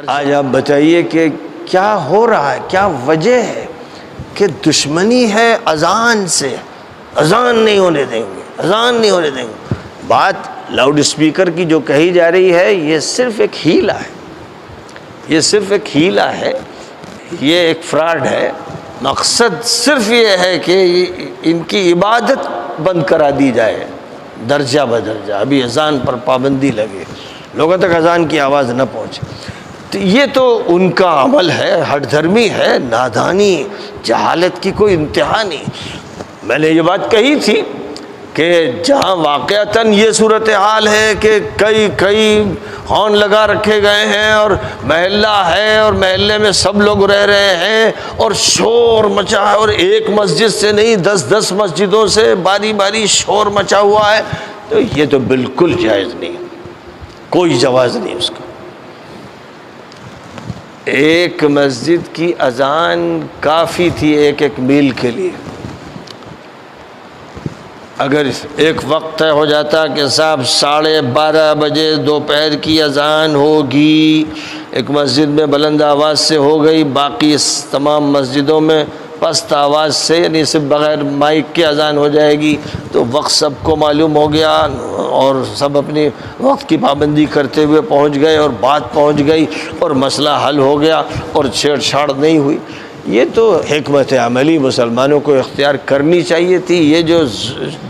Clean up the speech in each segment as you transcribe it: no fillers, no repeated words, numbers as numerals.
آج آپ بتائیے کہ کیا ہو رہا ہے، کیا وجہ ہے کہ دشمنی ہے اذان سے؟ اذان نہیں ہونے دیں گے، اذان نہیں ہونے دیں گے۔ بات لاؤڈ اسپیکر کی جو کہی جا رہی ہے یہ صرف ایک ہیلا ہے، یہ صرف ایک ہیلا ہے، یہ ایک فراڈ ہے۔ مقصد صرف یہ ہے کہ ان کی عبادت بند کرا دی جائے درجہ بدرجہ، ابھی اذان پر پابندی لگے، لوگوں تک اذان کی آواز نہ پہنچے۔ تو یہ تو ان کا عمل ہے، ہٹ دھرمی ہے، نادانی، جہالت کی کوئی انتہا نہیں۔ میں نے یہ بات کہی تھی کہ جہاں واقعتاً یہ صورتحال ہے کہ کئی ہارن لگا رکھے گئے ہیں اور محلہ ہے اور محلے میں سب لوگ رہ رہے ہیں اور شور مچا ہے، اور ایک مسجد سے نہیں 10 مسجدوں سے باری باری شور مچا ہوا ہے، تو یہ تو بالکل جائز نہیں، کوئی جواز نہیں اس کا۔ ایک مسجد کی اذان کافی تھی ایک میل کے لیے۔ اگر ایک وقت طے ہو جاتا کہ صاحب 12:30 بجے دوپہر کی اذان ہوگی، ایک مسجد میں بلند آواز سے ہو گئی، باقی تمام مسجدوں میں پست آواز سے، یعنی صرف بغیر مائک کے اذان ہو جائے گی، تو وقت سب کو معلوم ہو گیا اور سب اپنی وقت کی پابندی کرتے ہوئے پہنچ گئے اور بات پہنچ گئی اور مسئلہ حل ہو گیا اور چھیڑ چھاڑ نہیں ہوئی۔ یہ تو حکمت عملی مسلمانوں کو اختیار کرنی چاہیے تھی۔ یہ جو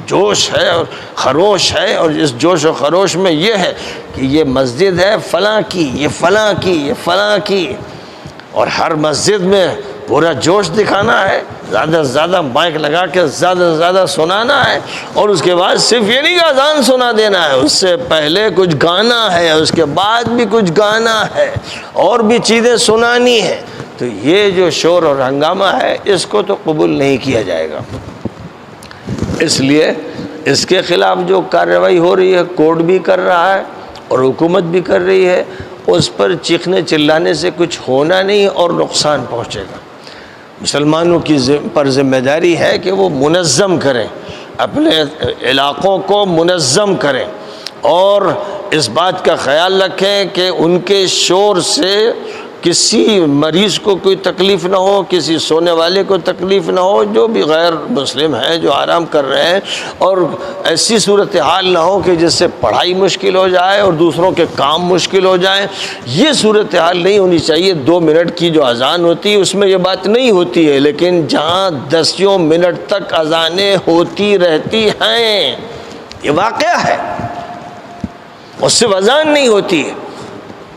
جوش ہے اور خروش ہے، اور اس جوش و خروش میں یہ ہے کہ یہ مسجد ہے فلاں کی، یہ فلاں کی، یہ فلاں کی، اور ہر مسجد میں پورا جوش دکھانا ہے، زیادہ سے زیادہ مائک لگا کے زیادہ سے زیادہ سنانا ہے، اور اس کے بعد صرف یہ نہیں کہ اذان سنا دینا ہے، اس سے پہلے کچھ گانا ہے، اس کے بعد بھی کچھ گانا ہے، اور بھی چیزیں سنانی ہیں۔ تو یہ جو شور اور ہنگامہ ہے اس کو تو قبول نہیں کیا جائے گا۔ اس لیے اس کے خلاف جو کارروائی ہو رہی ہے، کورٹ بھی کر رہا ہے اور حکومت بھی کر رہی ہے، اس پر چیخنے چلانے سے کچھ ہونا نہیں اور نقصان پہنچے گا۔ مسلمانوں کی پر ذمہ داری ہے کہ وہ منظم کریں، اپنے علاقوں کو منظم کریں، اور اس بات کا خیال رکھیں کہ ان کے شور سے کسی مریض کو کوئی تکلیف نہ ہو، کسی سونے والے کو تکلیف نہ ہو، جو بھی غیر مسلم ہیں جو آرام کر رہے ہیں، اور ایسی صورتحال نہ ہو کہ جس سے پڑھائی مشکل ہو جائے اور دوسروں کے کام مشکل ہو جائیں۔ یہ صورتحال نہیں ہونی چاہیے۔ 2 منٹ کی جو اذان ہوتی ہے اس میں یہ بات نہیں ہوتی ہے، لیکن جہاں 10 منٹ تک اذانیں ہوتی رہتی ہیں، یہ واقعہ ہے، اور صرف اذان نہیں ہوتی ہے،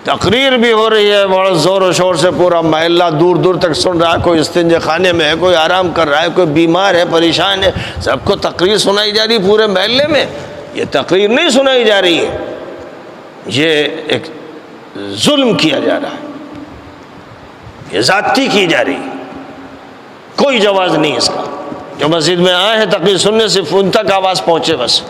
تقریر بھی ہو رہی ہے بڑا زور و شور سے، پورا محلہ دور دور تک سن رہا ہے، کوئی استنجے خانے میں ہے، کوئی آرام کر رہا ہے، کوئی بیمار ہے، پریشان ہے، سب کو تقریر سنائی جا رہی پورے محلے میں۔ یہ تقریر نہیں سنائی جا رہی ہے، یہ ایک ظلم کیا جا رہا ہے، یہ زیادتی کی جا رہی ہے، کوئی جواز نہیں اس کا۔ جو مسجد میں آئے ہیں تقریر سننے، صرف ان تک آواز پہنچے بس۔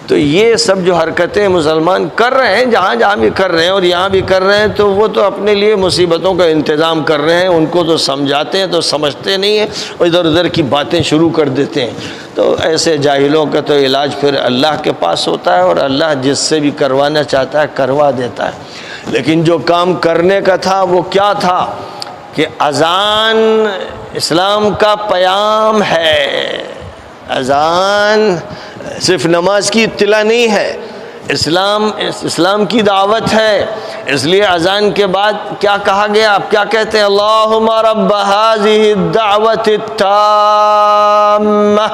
تو یہ سب جو حرکتیں مسلمان کر رہے ہیں، جہاں جہاں بھی کر رہے ہیں اور یہاں بھی کر رہے ہیں، تو وہ تو اپنے لیے مصیبتوں کا انتظام کر رہے ہیں۔ ان کو تو سمجھاتے ہیں تو سمجھتے نہیں ہیں، اور ادھر ادھر کی باتیں شروع کر دیتے ہیں۔ تو ایسے جاہلوں کا تو علاج پھر اللہ کے پاس ہوتا ہے، اور اللہ جس سے بھی کروانا چاہتا ہے کروا دیتا ہے۔ لیکن جو کام کرنے کا تھا وہ کیا تھا کہ اذان اسلام کا پیام ہے، اذان صرف نماز کی اطلاع نہیں ہے، اسلام کی دعوت ہے۔ اس لیے اذان کے بعد کیا کہا گیا؟ آپ کیا کہتے ہیں؟ اللہم رب هذه الدعوت التامہ،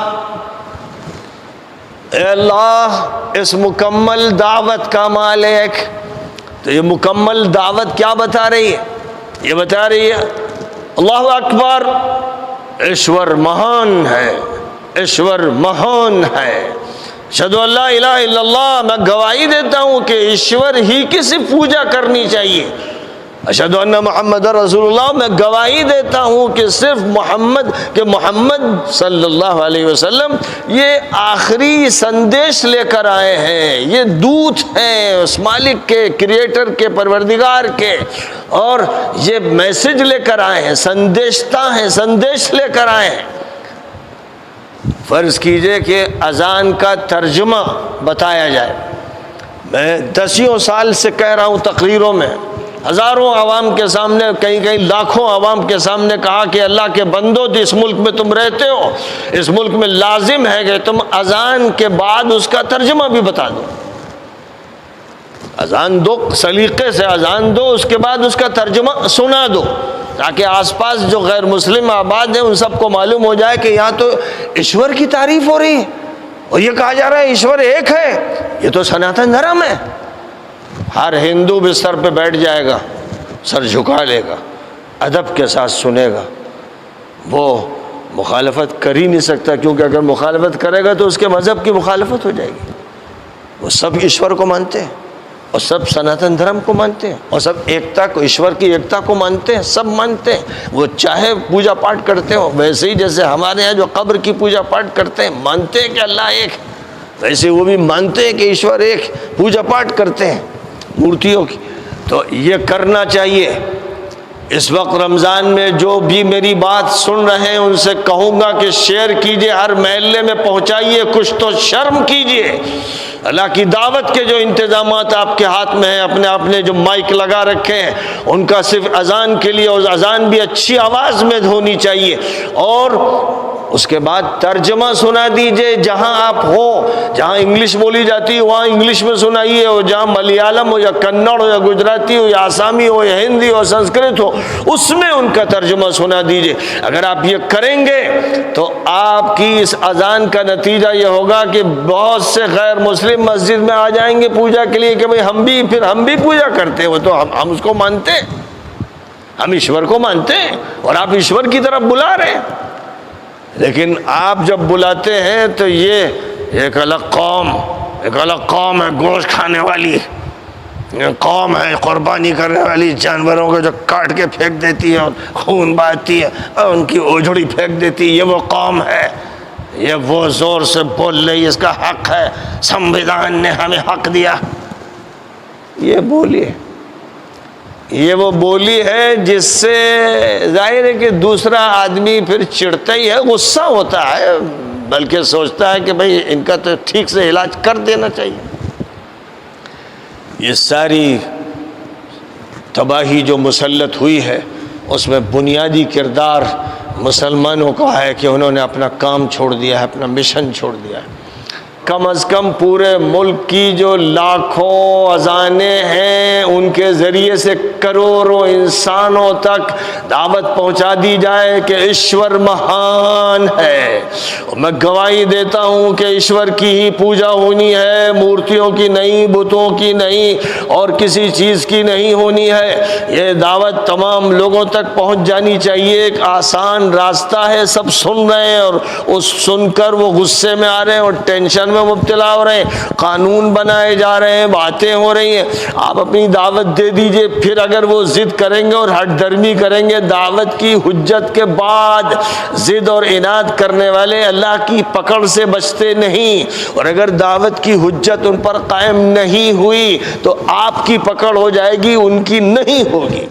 اے اللہ اس مکمل دعوت کا مالک۔ تو یہ مکمل دعوت کیا بتا رہی ہے؟ یہ بتا رہی ہے اللہ اکبر، ایشور مہان ہے، ایشور مہان ہے۔ اشہدو ان لا الہ الا اللہ، میں گواہی دیتا ہوں کہ ایشور ہی کی صرف پوجا کرنی چاہیے۔ اشہدو ان محمد رسول اللہ، میں گواہی دیتا ہوں کہ صرف محمد صلی اللہ علیہ وسلم یہ آخری سندیش لے کر آئے ہیں، یہ دودھ ہیں اس مالک کے، کریٹر کے، پروردگار کے، اور یہ میسج لے کر آئے ہیں، سندیشتا ہیں، سندیش لے کر آئے ہیں۔ فرض کیجئے کہ اذان کا ترجمہ بتایا جائے، میں 10 سال سے کہہ رہا ہوں تقریروں میں، ہزاروں عوام کے سامنے، کہیں لاکھوں عوام کے سامنے کہا کہ اللہ کے بندو جس ملک میں تم رہتے ہو، اس ملک میں لازم ہے کہ تم اذان کے بعد اس کا ترجمہ بھی بتا دو. اذان دو، سلیقے سے اذان دو، اس کے بعد اس کا ترجمہ سنا دو، تاکہ آس پاس جو غیر مسلم آباد ہیں ان سب کو معلوم ہو جائے کہ یہاں تو ایشور کی تعریف ہو رہی ہے اور یہ کہا جا رہا ہے ایشور ایک ہے. یہ تو سناتن دھرم ہے. ہر ہندو بستر پہ بیٹھ جائے گا، سر جھکا لے گا، ادب کے ساتھ سنے گا. وہ مخالفت کر ہی نہیں سکتا، کیونکہ اگر مخالفت کرے گا تو اس کے مذہب کی مخالفت ہو جائے گی. وہ سب ایشور کو مانتے ہیں اور سب سناتن دھرم کو مانتے ہیں اور سب ایکتا کو، ایشور کی ایکتا کو مانتے ہیں، سب مانتے ہیں. وہ چاہے پوجا پاٹ کرتے ہو، ویسے ہی جیسے ہمارے یہاں جو قبر کی پوجا پاٹ کرتے ہیں، مانتے ہیں کہ اللہ ایک، ویسے وہ بھی مانتے ہیں کہ ایشور ایک، پوجا پاٹ کرتے ہیں مورتیوں کی. تو یہ کرنا چاہیے. اس وقت رمضان میں جو بھی میری بات سن رہے ہیں ان سے کہوں گا کہ شیئر کیجئے، ہر محلے میں پہنچائیے، کچھ تو شرم کیجئے. اللہ کی دعوت کے جو انتظامات آپ کے ہاتھ میں ہیں، اپنے جو مائک لگا رکھے ہیں ان کا صرف اذان کے لیے، اور اذان بھی اچھی آواز میں ہونی چاہیے، اور اس کے بعد ترجمہ سنا دیجئے. جہاں آپ ہو، جہاں انگلش بولی جاتی ہے وہاں انگلش میں سنائیے، اور جہاں ملیالم ہو یا کنڑ ہو یا گجراتی ہو یا آسامی ہو یا ہندی ہو سنسکرت ہو، اس میں ان کا ترجمہ سنا دیجئے. اگر آپ یہ کریں گے تو آپ کی اس اذان کا نتیجہ یہ ہوگا کہ بہت سے غیر مسلم مسجد میں آ جائیں گے پوجا کے لیے کہ بھئی ہم بھی پوجا کرتے ہیں. وہ تو ہم اس کو مانتے ہیں، ہم ایشور کو مانتے ہیں اور آپ ایشور کی طرف بلا رہے ہیں. لیکن آپ جب بلاتے ہیں تو یہ ایک الگ قوم ہے، گوشت کھانے والی قوم ہے، قربانی کرنے والی، جانوروں کو جو کاٹ کے پھینک دیتی ہے اور خون بہاتی ہے اور ان کی اوجھڑی پھینک دیتی ہے، یہ وہ قوم ہے. یہ وہ زور سے بول رہی ہے اس کا حق ہے، سمویدھان نے ہمیں حق دیا. یہ بولی ہے، یہ وہ بولی ہے جس سے ظاہر ہے کہ دوسرا آدمی پھر چڑھتا ہی ہے، غصہ ہوتا ہے، بلکہ سوچتا ہے کہ بھئی ان کا تو ٹھیک سے علاج کر دینا چاہیے. یہ ساری تباہی جو مسلط ہوئی ہے اس میں بنیادی کردار مسلمانوں کا ہے کہ انہوں نے اپنا کام چھوڑ دیا ہے، اپنا مشن چھوڑ دیا ہے. کم از کم پورے ملک کی جو لاکھوں اذانیں ہیں ان کے ذریعے سے کروڑوں انسانوں تک دعوت پہنچا دی جائے کہ ایشور مہان ہے. میں گواہی دیتا ہوں کہ ایشور کی ہی پوجا ہونی ہے، مورتیوں کی نہیں، بتوں کی نہیں، اور کسی چیز کی نہیں ہونی ہے. یہ دعوت تمام لوگوں تک پہنچ جانی چاہیے. ایک آسان راستہ ہے، سب سن رہے ہیں اور اس سن کر وہ غصے میں آ رہے ہیں اور ٹینشن میں مبتلا ہو رہے ہیں، قانون بنائے جا رہے ہیں، باتیں ہو رہی ہیں. آپ اپنی دعوت دے دیجئے. پھر اگر وہ ضد کریں گے اور ہٹ درمی کریں گے، دعوت کی حجت کے بعد ضد اور عناد کرنے والے اللہ کی پکڑ سے بچتے نہیں. اور اگر دعوت کی حجت ان پر قائم نہیں ہوئی تو آپ کی پکڑ ہو جائے گی، ان کی نہیں ہوگی.